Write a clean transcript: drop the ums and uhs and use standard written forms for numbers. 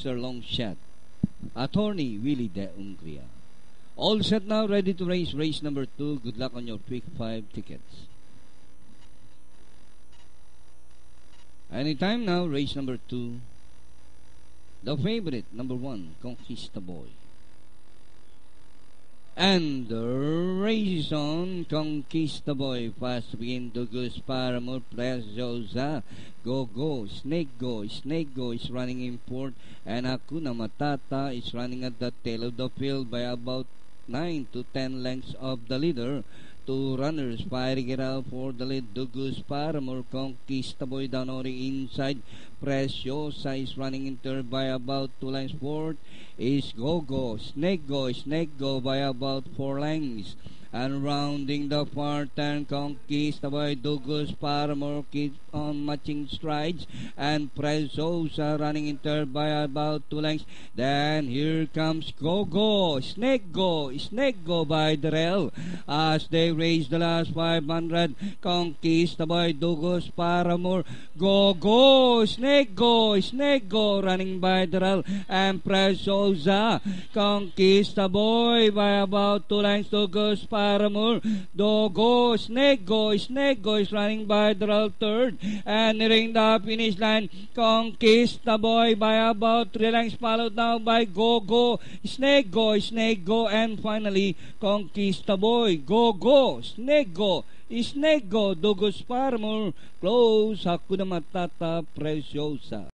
Mr. Longshot, Attorney Willie De Ungria. All set now, ready to race number 2. Good luck on your quick 5 tickets. Anytime now, race number 2. The favorite, number 1, Conquista Boy. And the race is on. Conquista Boy, fast to begin. Douglas Paramore, Preciosa. Go, Snake Go is running in fourth. And Hakuna Matata is running at the tail of the field by about 9 to 10 lengths of the leader. 2 runners fighting it out for the lead. Douglas Paramore, Conquista Boy down on the inside. Preciosa is running in third by about 2 lengths. Fourth is Go, Snake Go by about 4 lengths. And rounding the far turn, Conquista Boy, Douglas Paramore keeps on matching strides, and Preciosa running in third by about 2 lengths. Then here comes Go, Snake Go by the rail as they race the last 500. Conquista Boy, Douglas Paramore, Go, Snake Go running by the rail, and Preciosa, Conquista Boy by about 2 lengths. Douglas Paramore, Go, Snake Go is running by the rail third, and nearing the finish line. Conquista Boy by about 3 lengths, followed now by Go, Snake Go, and finally Conquista Boy, Go, Snake Go, Douglas Paramore, close, Hakuna Matata, Preciosa.